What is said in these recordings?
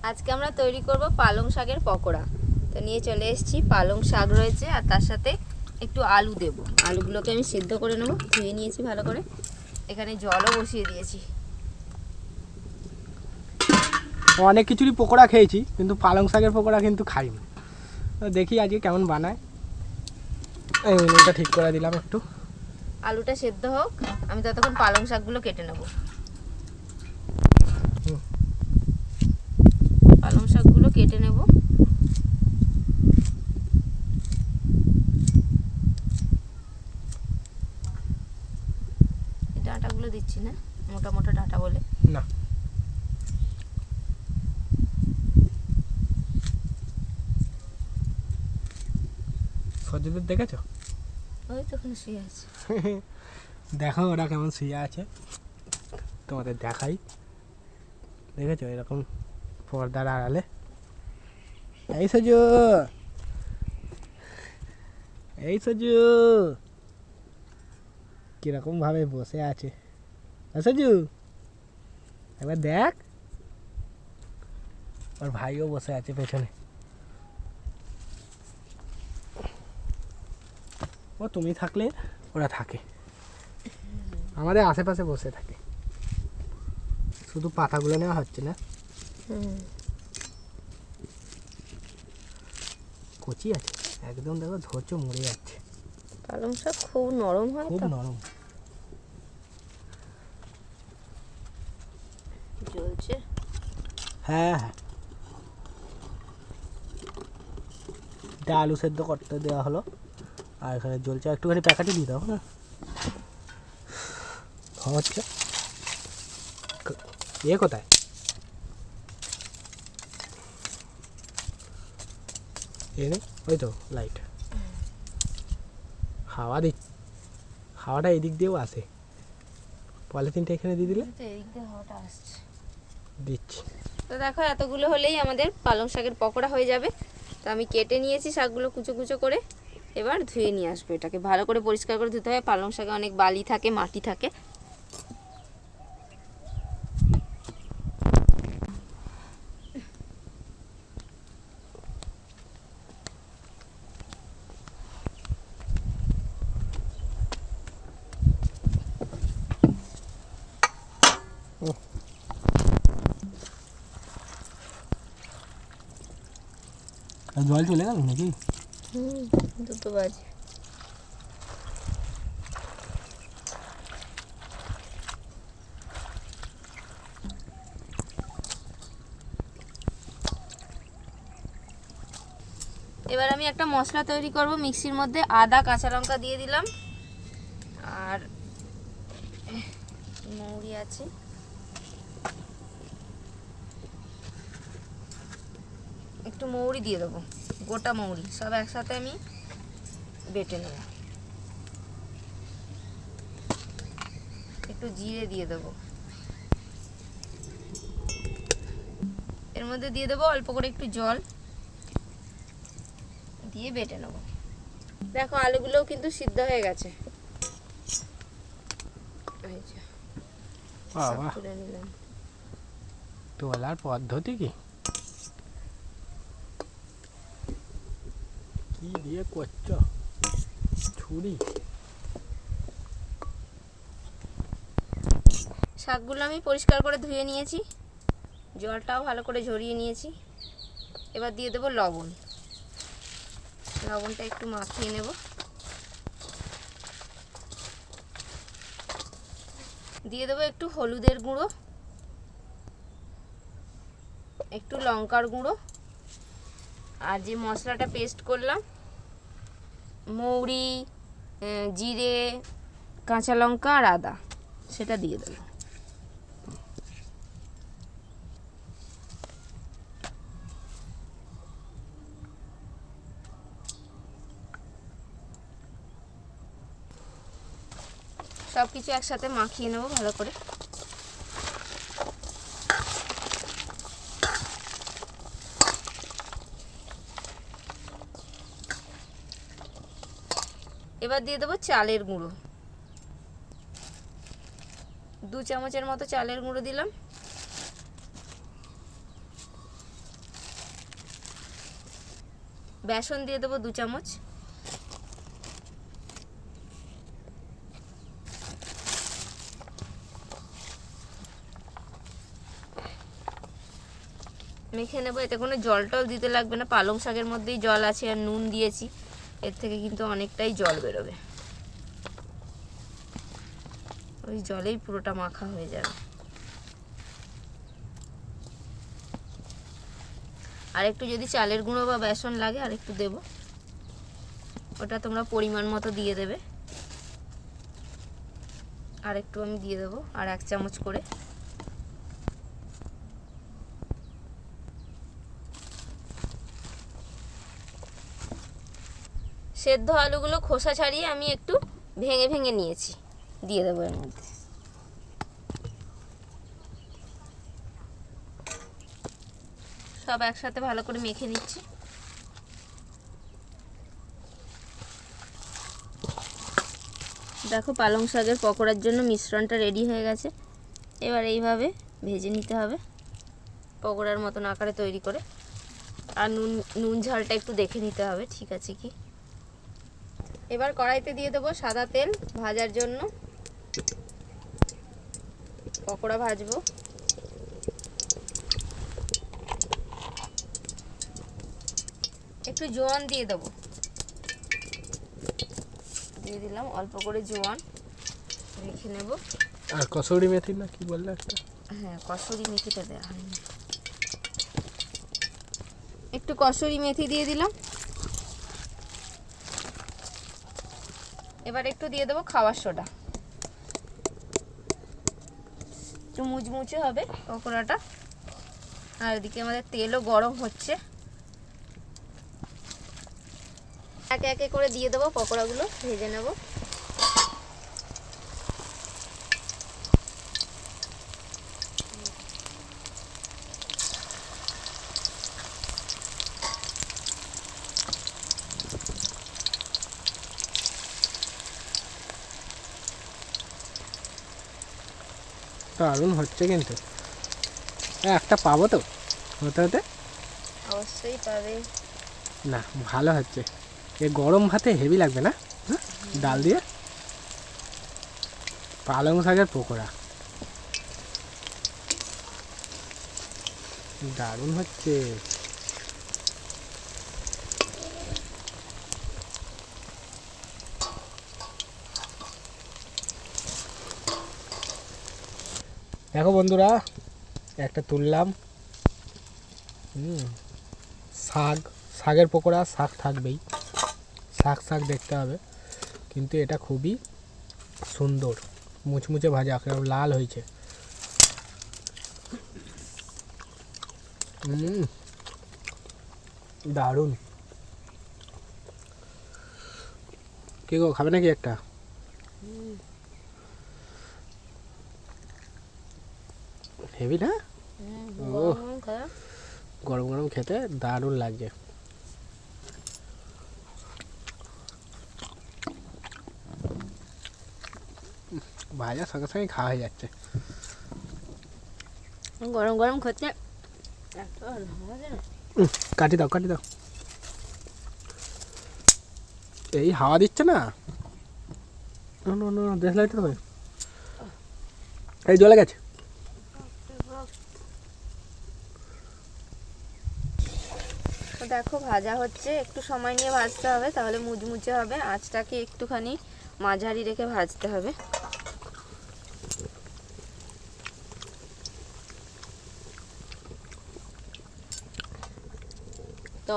আজকে আমরা তৈরি করব পালং শাকের পকোড়া। তো নিয়ে চলে এসেছি, পালং শাক রয়েছে আর তার সাথে একটু আলু দেব। আলুগুলোকে আমি সিদ্ধ করে নেব, ধুয়ে নিয়েছি ভালো করে। এখানে জলও বসিয়ে দিয়েছি। অনেক কিছুরই পকোড়া খেয়েছি, কিন্তু পালং শাকের পকোড়া কিন্তু খাইনি। তো দেখি আজকে কেমন বানায়। এই এটা ঠিক করে দিলাম একটু। আলুটা সেদ্ধ হোক, আমি ততক্ষণ পালং শাকগুলো কেটে নেব। পালং শাকগুলো কেটে নেব। ডাঁটাগুলো দিচ্ছি না, মোটা মোটা ডাঁটা বলে না। সজ্জদের দেখেছো? ওই তো ওখানে শুয়ে আছে। দেখো ওরা কেমন শুয়ে আছে, তোমাদের দেখাই। দেখেছো এরকম পর্দার আড়ালে? এই সজু, এই সজু কিরকম ভাবে বসে আছে। সজু এবার দেখ, ওর ভাইও বসে আছে পেছনে। ও তুমি থাকলে ওরা থাকে, আমাদের আশেপাশে বসে থাকে। শুধু পাতাগুলো নেওয়া হচ্ছে না। কচি আছে একদম, দেখো ধৈর্য মরে যাচ্ছে। পালং শাক খুব নরম হয়, খুব তো নরম। জ্বলছে। হ্যাঁ হ্যাঁ, এটা আলু সেদ্ধ করতে দেওয়া হলো, আর এখানে জ্বলছে। একটুখানি প্যাকেটে দিয়ে দাও। হ্যাঁ হচ্ছে এ কোথায়? এনে ওই তো লাইট, হাওয়া দিচ্ছে। হাওয়াটা এদিক দিয়েও আসে। পলিথিনটা এখানে দিয়ে দিলে এদিক দিয়ে হাওয়াটা আসছে। দিচ্ছি। তো দেখো এতগুলো হলেই আমাদের পালং শাকের পকোড়া হয়ে যাবে। তো আমি কেটে নিয়েছি শাকগুলো কুচো কুচো করে। এবার ধুয়ে নিয়ে আসবো, এটাকে ভালো করে পরিষ্কার করে ধুতে হবে। পালং শাকে অনেক বালি থাকে, মাটি থাকে। জল চলে গেল নাকি? 2 বাজে। এবার আমি একটা মশলা তৈরি করব। মিক্সির মধ্যে আদা, কাঁচা লঙ্কা দিয়ে দিলাম, আর মৌরি আছে, একটু মৌরি দিয়ে দেবো, গোটা মৌরি সব একসাথে আমি বেটে নেব। একটু জিরে দিয়ে দেবো, এর মধ্যে দিয়ে দেবো অল্প করে একটু জল, দিয়ে বেটে নেব। দেখো আলুগুলোও কিন্তু সিদ্ধ হয়ে গেছে। তুলে নিলাম। তোলার পদ্ধতি কি কি দিয়ে করছো? ছুরি? শাকগুলো আমি পরিষ্কার করে ধুয়ে নিয়েছি, জলটাও ভালো করে ঝরিয়ে নিয়েছি। এবার দিয়ে দেবো লবণ। লবণটা একটু মাখিয়ে নেব। দিয়ে দেবো একটু হলুদের গুঁড়ো, একটু লঙ্কার গুঁড়ো, আর যে মশলাটা পেস্ট করলাম, মৌরি, জিরে, কাঁচা লঙ্কা আর আদা, সেটা দিয়ে দেবো। সব কিছু একসাথে মাখিয়ে নেব ভালো করে। এবার দিয়ে দেবো চালের গুঁড়ো, 2 চামচের মতো চালের গুঁড়ো দিলাম। বেসন দিয়ে দেবো 2 চামচ। মেখে নেবো। এতে কোনো জল টল দিতে লাগবে না, পালং শাকের মধ্যেই জল আছে আর নুন দিয়েছি, এর থেকে কিন্তু অনেকটাই জল বেরোবে, ওই জলেই পুরোটা মাখা হয়ে যাবে। আর একটু যদি চালের গুঁড়ো বা বেসন লাগে আর একটু দেবো, ওটা তোমরা পরিমাণ মতো দিয়ে দেবে। আর একটু আমি দিয়ে দেবো, আর 1 চামচ করে। সেদ্ধ আলুগুলো খোসা ছাড়িয়ে আমি একটু ভেঙে ভেঙে নিয়েছি, দিয়ে দেবো এর মধ্যে। সব একসাথে ভালো করে মেখে নিচ্ছি। দেখো পালং শাকের পকোড়ার জন্য মিশ্রণটা রেডি হয়ে গেছে। এবার এইভাবে ভেজে নিতে হবে পকোড়ার মতন আকারে তৈরি করে। আর নুন ঝালটা একটু দেখে নিতে হবে ঠিক আছে কি। এবার কড়াইতে দিয়ে দেবো সাদা তেল ভাজার জন্য, পকোড়া ভাজবো। একটু জোয়ান দিয়ে দেবো, দিয়ে দিলাম অল্প করে জোয়ান, রেখে নেব। আর কসুরি মেথি না কি বললে একটা? হ্যাঁ, কসুরি মেথিটা দেওয়া হয়নি। একটু কসুরি মেথি দিয়ে দিলাম। এবার একটু দিয়ে দেবো খাবার সোডা, একটু মুচমুচে হবে পকোড়াটা। আর এদিকে আমাদের তেলও গরম হচ্ছে, একে একে করে দিয়ে দেবো পকোড়াগুলো, ভেজে নেব। দারুণ হচ্ছে কিন্তু। একটা পাবো তো হতে হতে? অবশ্যই পাবে। না ভালো হচ্ছে, এ গরম ভাতে হেভি লাগবে না? ডাল দিয়ে পালং শাকের পকোড়া দারুণ হচ্ছে। দেখো বন্ধুরা, একটা তুললাম। শাকের পকোড়া, শাক থাকবেই, শাক দেখতে হবে, কিন্তু এটা খুবই সুন্দর মুচমুচে ভাজা, কেমন লাল হয়েছে। দারুণ। কে গো, খাবে নাকি একটা? হেভি না? গরম গরম খেতে দারুণ লাগছে। ভাজা সঙ্গে সঙ্গে খাওয়া হয়ে যাচ্ছে। গরম গরম খেতে কাটি দাও কাটি দাও, এই হাওয়া দিচ্ছে না। দেশ লাইটটা তো এই জ্বলে গেছে। দেখো ভাজা হচ্ছে, একটু সময় নিয়ে ভাজতে হবে, তাহলে মুচমুচে হবে। আঁচটাকে একটুখানি মাঝারি রেখে ভাজতে হবে। তো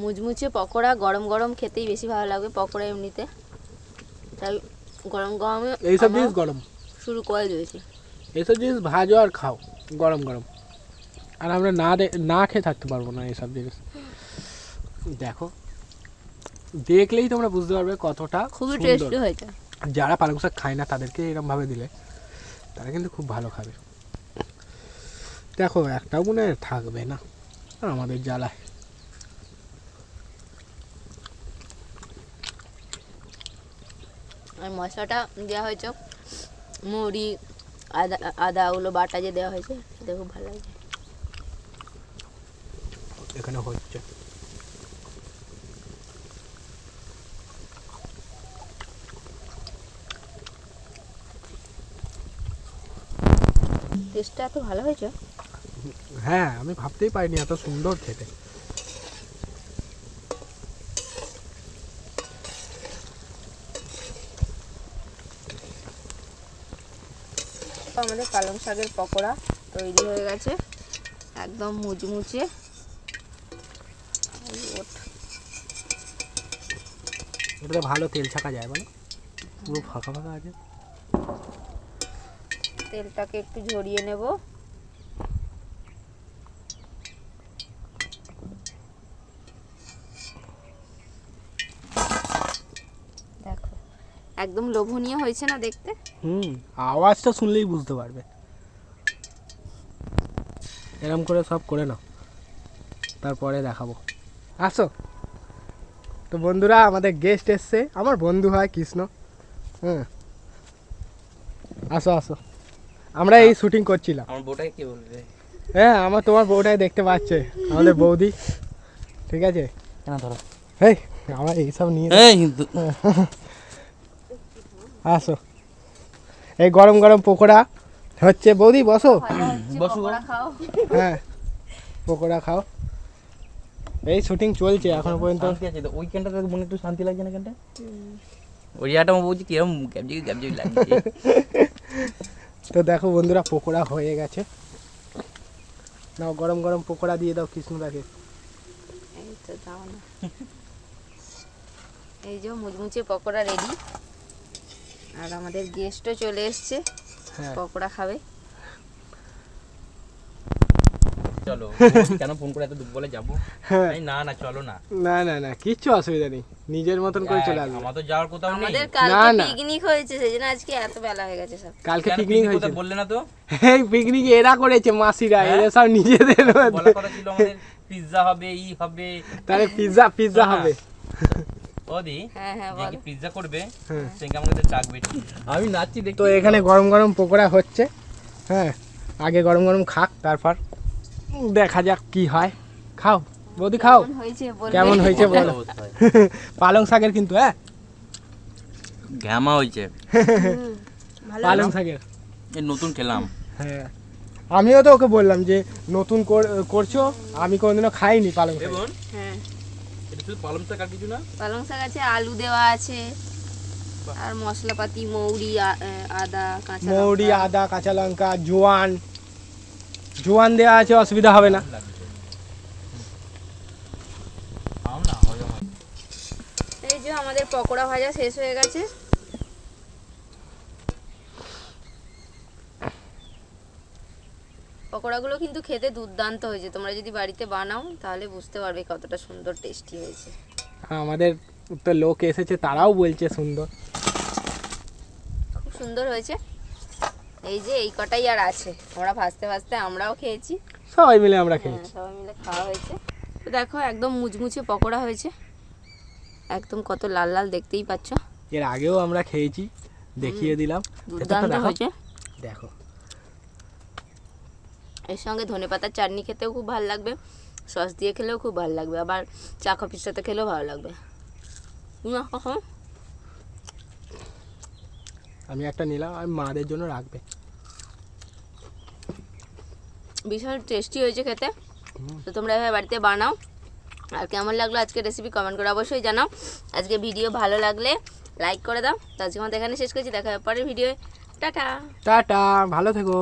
মুচমুচে পকোড়া গরম গরম খেতেই বেশি ভালো লাগবে, পকোড়া এমনিতে, তাই গরম গরমে এইসব জিনিস গরম শুরু করে দিয়েছি। এইসব জিনিস ভাজো আর খাও গরম গরম, আর আমরা না খেয়ে থাকতে পারবো না এইসব জিনিস। দেখো দেখলেই তোমরা বুঝতে পারবে কতটা খুবই টেস্টি হয়েছে। যারা পালং শাক খায় না তাদেরকে এরকম ভাবে দিলে তারা কিন্তু খুব ভালো খাবে। দেখো একটাও মনে থাকবে না আমাদের জ্বালায়। আর মশলাটা দেওয়া হয়েছে মুড়ি, আদা ওগুলো বাটা যে দেওয়া হয়েছে, সেটা খুব ভালো লাগছে। এখানে হচ্ছে টেস্টটা এত ভালো হয়েছে। হ্যাঁ, আমি ভাবতেই পারিনি এত সুন্দর খেতে। আমাদের পালং শাকের পকোড়া তৈরি হয়ে গেছে, একদম মুচমুচে। এটাতে ভালো তেল ছাকা যায়, বলো? পুরো ফাঁকা ফাঁকা আছে। তেলটাকে একটু ঝরিয়ে নেব। দেখো একদম লোভনীয় হয়েছে না দেখতে? আওয়াজটা শুনলেই বুঝতে পারবে। এরকম করে সব করে নাও, তারপরে দেখাবো। আসো। তো বন্ধুরা, আমাদের গেস্ট এসছে, আমার বন্ধু হয় কৃষ্ণ। আসো আসো। আমরা এই শুটিং করছিলাম। আমার বউটাকে কি বলবে? হ্যাঁ, তোমার বউটাই দেখতে পাচ্ছে, আমাদের বৌদি। ঠিক আছে, কেন ধরো? এই আমরা এইসব নিয়ে কিন্তু আসো। এই গরম গরম পকোড়া হচ্ছে। বৌদি বসো। বসো। পকোড়া খাও। হ্যাঁ, পকোড়া খাও। এই শুটিং চলছে এখনো পর্যন্ত। শান্তি আছে তো ওইখানটাতে, মনে একটু শান্তি লাগছে না এখানটা? ওই জায়গাটা আমার বলছি কিরম গ্যাবজি গ্যাবজি লাগছে। তো দেখো বন্ধুরা, পকোড়া হয়ে গেছে। নাও গরম গরম পকোড়া দিয়ে দাও কৃষ্ণদাকে। এই তো দাও না। এই যে মুচমুচে পকোড়া রেডি। আর আমাদের গেস্টও চলে এসছে, হ্যাঁ, পকোড়া খাবে। চলো। কেন ফোন করে এত দূর বলে যাবো? হ্যাঁ। না না চলো না। না না না, কিচ্ছু অসুবিধা নেই, নিজের মতন করে চলে আসবে। আমার তো যাওয়ার কোথাও নেই। আমাদের না, কালকে না। পিকনিক হয়েছে, সেজন্য আজকে এত বেলা হয়ে গেছে সব। কালকে কেন পিকনিক কথা হয়েছে। বললে না তো? এই পিকনিক এরা করেছে, মাসিরা। হ্যাঁ? এরা সব নিজেদের বলার মধ্যে। কথা ছিল আমাদের পিৎজা হবে, ই হবে। তাহলে পিৎজা পিৎজা না। হবে। ওদি হ্যাঁ হ্যাঁ যে বল। কি পিৎজা করবে, হ্যাঁ। সেটা আমাকে ডাকবে। আমি নাচছি দেখি। তো এখানে গরম গরম পকোড়া হচ্ছে। হ্যাঁ, আগে গরম গরম খাক, তারপর দেখা যাক কি হয়। খাও বৌদি, খাও। কেমন হয়েছে বলবে? কেমন হয়েছে বলো। পালং শাকের কিন্তু, হ্যাঁ, ঘ্যামা হয়েছে। ভালো পালং শাকের। এই নতুন খেলাম। হ্যাঁ, আমিও তো ওকে বললাম যে নতুন করছো, আমি কোনোদিনও খাইনি পালং শাক। দেখুন হ্যাঁ, এটা শুধু পালং শাক আর কিছু না। পালং শাক আছে, আলু দেওয়া আছে, আর মশলাপাতি মৌরি, আদা, কাঁচা মৌরি, লঙ্কা। আদা, কাঁচা লঙ্কা, জোয়ান জোয়ান দেওয়া আছে, অসুবিধা হবে না। খাও না, হজম হয়। এই যে আমাদের পকোড়া ভাজা শেষ হয়ে গেছে। পকোড়াগুলো কিন্তু খেতে দুর্দান্ত হয়েছে, তোমরা যদি বাড়িতে বানাও তাহলে বুঝতে পারবে কতটা সুন্দর টেস্টি হয়েছে। আমাদের তো লোক এসেছে, তারাও বলছে সুন্দর। খুব সুন্দর হয়েছে। এই যে এই কটাই আর আছে, আমরা ভাজতে ভাজতে আমরাও খেয়েছি। সবাই মিলে আমরা হ্যাঁ, খেয়েছি। সবাই মিলে খাওয়া হয়েছে। তো দেখো একদম মুচমুচে পকোড়া হয়েছে, একদম কত লাল লাল দেখতেই পাচ্ছ। এর আগেও আমরা খেয়েছি, দেখিয়ে দিলাম। দুর্দান্ত দেখো, হয়েছে। দেখো। এর সঙ্গে ধনেপাতার চাটনি খেতেও খুব ভালো লাগবে, সস দিয়ে খেলেও খুব ভালো লাগবে, আবার চা কফির সাথে খেলেও ভালো লাগবে। আমি একটা নিলাম, আমি মাদের জন্য রাখবে। ভীষণ টেস্টি হয়েছে খেতে। তো তোমরা এভাবে বাড়িতে বানাও। আর কেমন লাগলো আজকের রেসিপি কমেন্ট করে অবশ্যই জানাও। আজকে ভিডিও ভালো লাগলে লাইক করে দাও। তো আজকে আমাদের এখানে শেষ করছি, দেখা হবে পরের ভিডিও। টাটা। টাটা, ভালো থেকো।